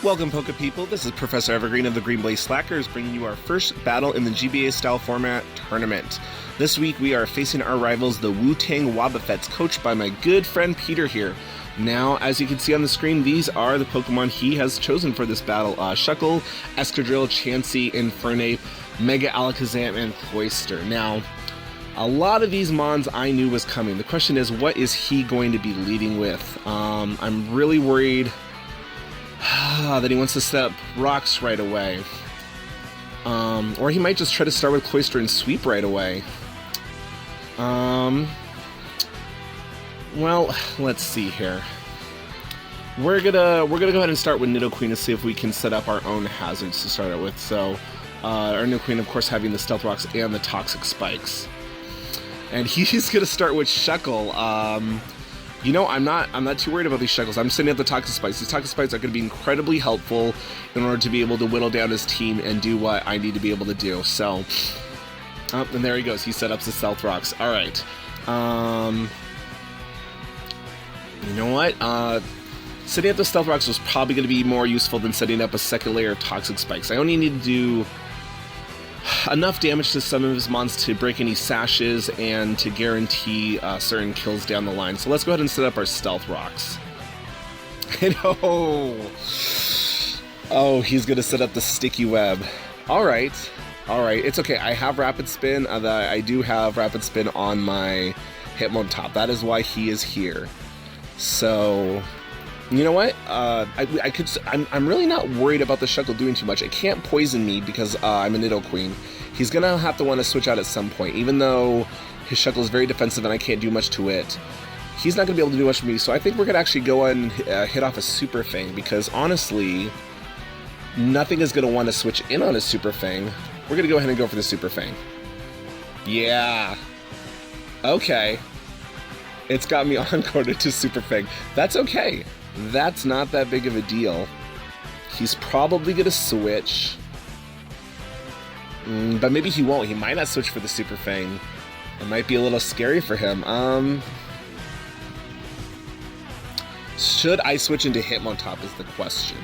Welcome, Poke People. This is Professor Evergreen of the Green Blaze Slackers, bringing you our first battle in the GBA-style format tournament. This week, we are facing our rivals, the Wu-Tang Wobbuffets, coached by my good friend Peter here. Now, as you can see on the screen, these are the Pokemon he has chosen for this battle. Shuckle, Escadrille, Chansey, Infernape, Mega Alakazam, and Cloyster. Now, a lot of these mons I knew was coming. The question is, what is he going to be leading with? I'm really worried that he wants to set up rocks right away. Or he might just try to start with Cloyster and sweep right away. Well, let's see here. We're gonna go ahead and start with Nidoqueen to see if we can set up our own hazards to start it with. So, our Nidoqueen, of course, having the Stealth Rocks and the Toxic Spikes. And he's gonna start with Shuckle. You know, I'm not too worried about these Shuckles. I'm sending up the Toxic Spikes. These Toxic Spikes are going to be incredibly helpful in order to be able to whittle down his team and do what I need to be able to do. So, and there he goes. He set up the Stealth Rocks. All right. You know what? Setting up the Stealth Rocks was probably going to be more useful than setting up a second layer of Toxic Spikes. I only need to do enough damage to some of his mons to break any sashes and to guarantee certain kills down the line. So let's go ahead and set up our Stealth Rocks. And oh, he's going to set up the Sticky Web. All right, it's okay. I have Rapid Spin. I do have Rapid Spin on my Hitmontop. That is why he is here. So, you know what? I'm really not worried about the Shuckle doing too much. It can't poison me because I'm a Nidoqueen. He's gonna have to want to switch out at some point, even though his Shuckle is very defensive and I can't do much to it. He's not gonna be able to do much for me, so I think we're gonna actually go and hit off a Super Fang, because honestly, nothing is gonna want to switch in on a Super Fang. We're gonna go ahead and go for the Super Fang. Yeah. Okay. It's got me on-coded to Super Fang. That's okay. That's not that big of a deal. He's probably going to switch. But maybe he won't. He might not switch for the Super Fang. It might be a little scary for him. Should I switch into Hitmontop is the question.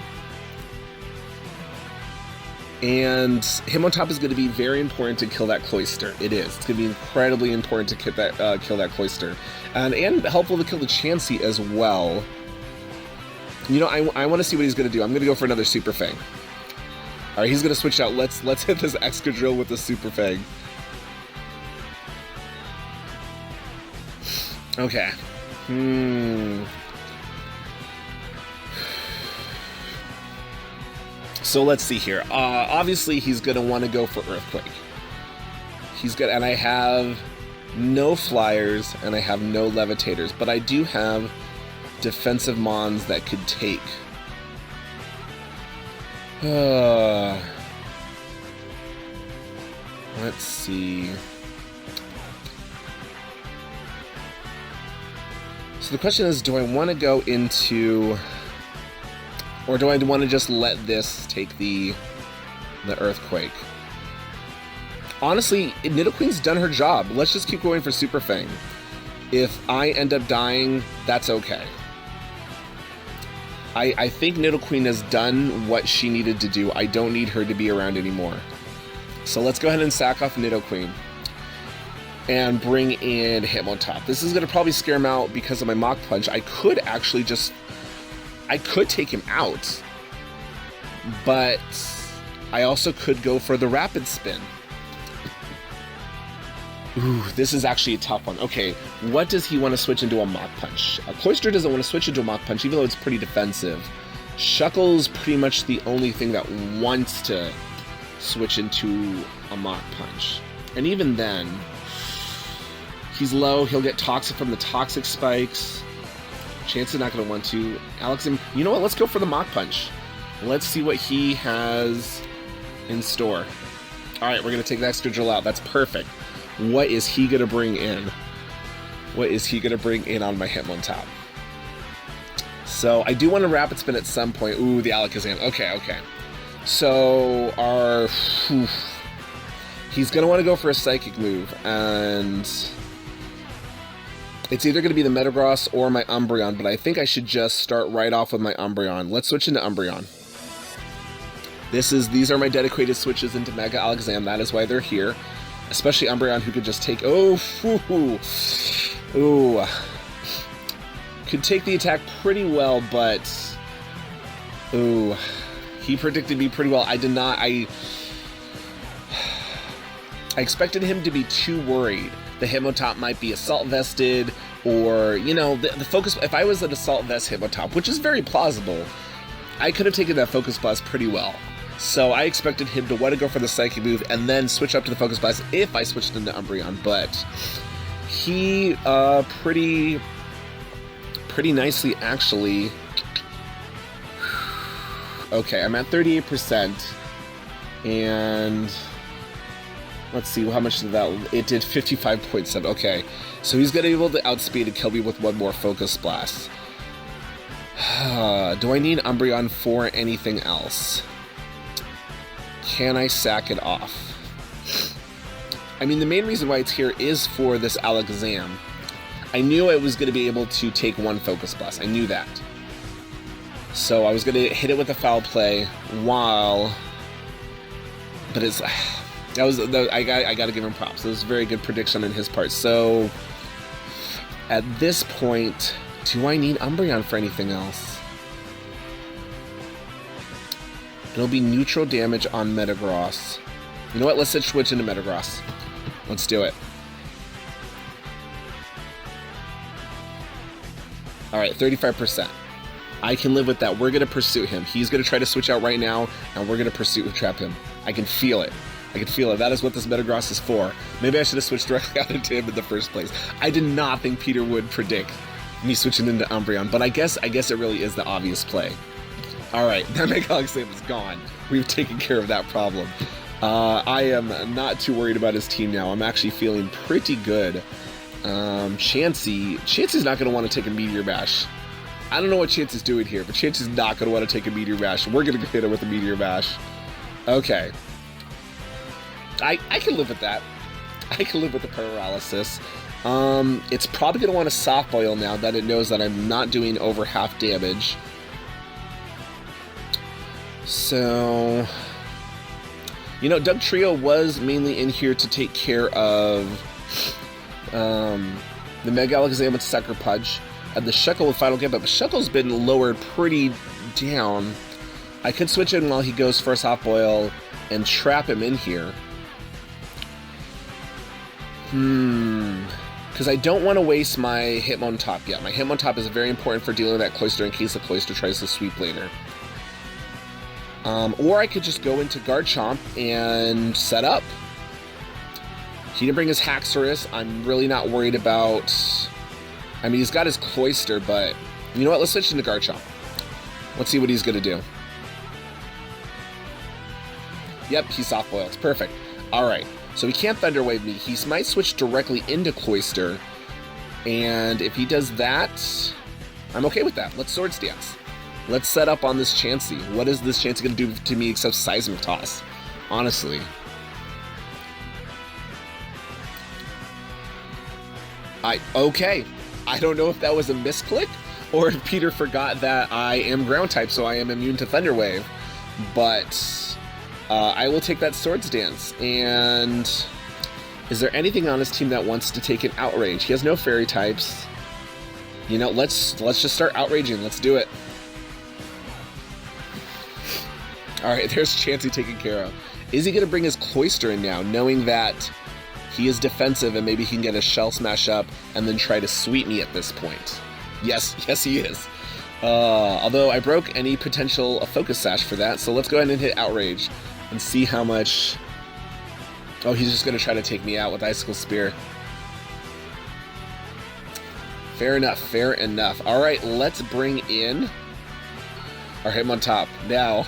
And Hitmontop is going to be very important to kill that Cloyster. It is. It's going to be incredibly important to kill that Cloyster. And helpful to kill the Chansey as well. You know, I want to see what he's going to do. I'm going to go for another Super Fang. All right, he's going to switch out. Let's hit this Excadrill with the Super Fang. Okay. So let's see here. Obviously, he's going to want to go for Earthquake. And I have no Flyers, and I have no Levitators, but I do have defensive mons that could take. Let's see. So the question is, do I want to go into, or do I want to just let this take the Earthquake? Honestly, Nidoqueen's done her job. Let's just keep going for Super Fang. If I end up dying, that's okay. I think Nidoqueen has done what she needed to do. I don't need her to be around anymore. So let's go ahead and sack off Nidoqueen and bring in Hitmontop. This is going to probably scare him out because of my Mach Punch. I could actually I could take him out, but I also could go for the Rapid Spin. Ooh, this is actually a tough one. Okay, what does he want to switch into a Mach Punch? Cloyster doesn't want to switch into a Mach Punch, even though it's pretty defensive. Shuckle's pretty much the only thing that wants to switch into a Mach Punch. And even then, he's low. He'll get Toxic from the Toxic Spikes. Chance is not going to want to. Alakazam, you know what? Let's go for the Mach Punch. Let's see what he has in store. All right, we're going to take the Excadrill out. That's perfect. What is he going to bring in? What is he going to bring in on my Hitmontop? So I do want to Rapid Spin at some point. Ooh, the Alakazam. Okay. So he's going to want to go for a Psychic move, and it's either going to be the Metagross or my Umbreon, but I think I should just start right off with my Umbreon. Let's switch into Umbreon. These are my dedicated switches into Mega Alakazam. That is why they're here. Especially Umbreon, who could just take... Oh, ooh. Could take the attack pretty well, but... Ooh. He predicted me pretty well. I did not... I expected him to be too worried. The Hitmontop might be Assault Vested, or, you know, the Focus... If I was an Assault Vest Hitmontop, which is very plausible, I could have taken that Focus Blast pretty well. So I expected him to want to go for the Psychic move and then switch up to the Focus Blast if I switched into Umbreon, but he pretty nicely actually... Okay, I'm at 38%, and let's see, how much did that... It did 55.7, okay. So he's going to be able to outspeed and kill me with one more Focus Blast. Do I need Umbreon for anything else? Can I sack it off? I mean, the main reason why it's here is for this Alakazam. I knew I was going to be able to take one Focus Blast. I knew that. So I was going to hit it with a Foul Play while... But it's... I got to give him props. It was a very good prediction on his part. So, at this point, do I need Umbreon for anything else? It'll be neutral damage on Metagross. You know what? Let's switch into Metagross. Let's do it. Alright, 35%. I can live with that. We're going to pursue him. He's going to try to switch out right now, and we're going to trap him. I can feel it. I can feel it. That is what this Metagross is for. Maybe I should have switched directly out into him in the first place. I did not think Peter would predict me switching into Umbreon, but I guess it really is the obvious play. Alright, that Mega Alakazam is gone. We've taken care of that problem. I am not too worried about his team now. I'm actually feeling pretty good. Chansey's not going to want to take a Meteor Bash. I don't know what Chansey's doing here, but Chansey's not going to want to take a Meteor Bash. We're going to hit him with a Meteor Bash. Okay. I can live with that. I can live with the paralysis. It's probably going to want to Soft Boil now that it knows that I'm not doing over half damage. So, you know, Doug Trio was mainly in here to take care of the Mega Alakazam with Sucker Punch and the Shuckle with Final Gambit, but Shuckle's been lowered pretty down. I could switch in while he goes for a Soft Boil and trap him in here. Because I don't want to waste my Hitmontop yet. My Hitmontop is very important for dealing with that Cloyster in case the Cloyster tries to sweep later. Or I could just go into Garchomp and set up. He didn't bring his Haxorus. I'm really not worried about... I mean, he's got his Cloyster, but... You know what? Let's switch into Garchomp. Let's see what he's going to do. Yep, he Soft Boils. Perfect. Alright, so he can't Thunder Wave me. He might switch directly into Cloyster. And if he does that, I'm okay with that. Let's Swords Dance. Let's set up on this Chansey. What is this Chansey going to do to me except Seismic Toss? Honestly. Okay. I don't know if that was a misclick, or if Peter forgot that I am Ground type, so I am immune to Thunder Wave. But I will take that Swords Dance. And is there anything on his team that wants to take an Outrage? He has no Fairy types. You know, let's just start outraging. Let's do it. Alright, there's Chansey taken care of. Is he going to bring his Cloyster in now, knowing that he is defensive and maybe he can get a Shell Smash up and then try to sweep me at this point? Yes, he is. Although I broke any potential Focus Sash for that, so let's go ahead and hit Outrage and see how much... Oh, he's just going to try to take me out with Icicle Spear. Fair enough, fair enough. Alright, let's bring in our Hitmontop. Now,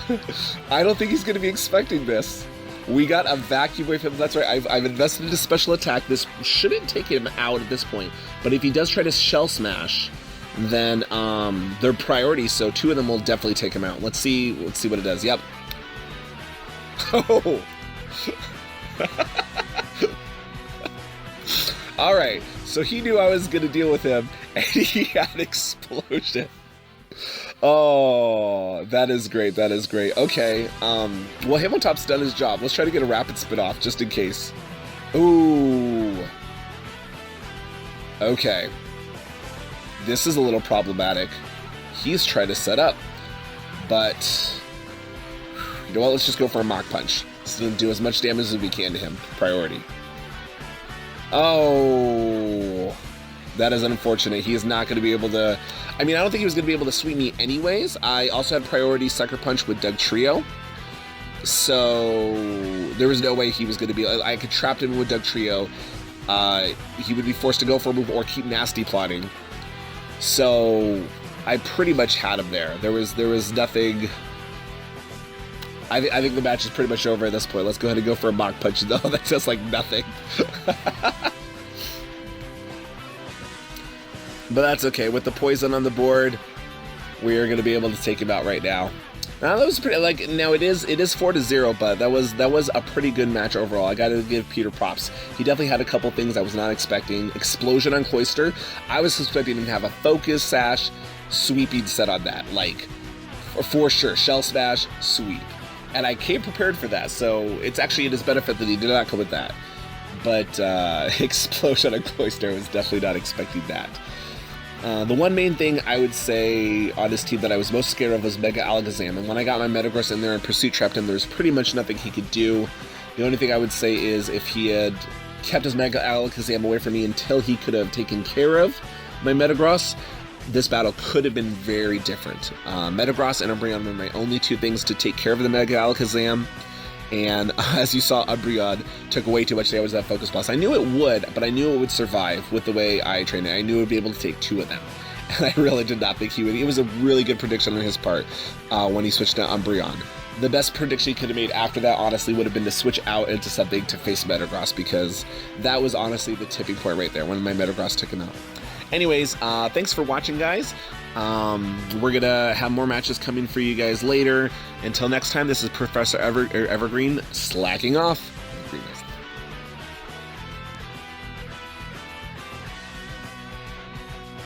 I don't think he's going to be expecting this. We got a Vacuum Wave him. That's right, I've invested in a special attack. This shouldn't take him out at this point, but if he does try to Shell Smash, then they're priorities, so two of them will definitely take him out. Let's see what it does. Yep. Oh! Alright, so he knew I was going to deal with him, and he had Explosion. Oh, that is great. That is great. Okay. Well, Hitmontop's done his job. Let's try to get a rapid spin off just in case. Ooh. Okay. This is a little problematic. He's trying to set up, but you know what? Let's just go for a Mach Punch. Let's do as much damage as we can to him. Priority. Oh, that is unfortunate. He is not going to be able to... I mean, I don't think he was going to be able to sweep me anyways. I also had priority Sucker Punch with Dugtrio. So there was no way he was going to be... I could trap him with Dugtrio. He would be forced to go for a move or keep nasty plotting. So I pretty much had him there. There was nothing... I think the match is pretty much over at this point. Let's go ahead and go for a Mach Punch. No, that does like nothing. But that's okay. With the poison on the board, we are going to be able to take him out right now. Now that was pretty now it is 4-0, but that was a pretty good match overall. I got to give Peter props. He definitely had a couple things I was not expecting. Explosion on Cloyster. I was expecting him to have a focus, sash, sweeping set on that, like for sure. Shell smash, sweep. And I came prepared for that, so it's actually in his benefit that he did not come with that. But Explosion on Cloyster, was definitely not expecting that. The one main thing I would say on this team that I was most scared of was Mega Alakazam, and when I got my Metagross in there and Pursuit trapped him, there's pretty much nothing he could do. The only thing I would say is if he had kept his Mega Alakazam away from me until he could have taken care of my Metagross, this battle could have been very different. Metagross and Umbreon were my only two things to take care of the Mega Alakazam, and as you saw, Umbreon took way too much damage to that Focus Blast. I knew it would, but I knew it would survive with the way I trained it. I knew it would be able to take two of them, and I really did not think he would. It was a really good prediction on his part when he switched to Umbreon. The best prediction he could have made after that, honestly, would have been to switch out into something to face Metagross, because that was honestly the tipping point right there when my Metagross took him out. Anyways, thanks for watching, guys. We're gonna have more matches coming for you guys later. Until next time, this is Professor Evergreen slacking off.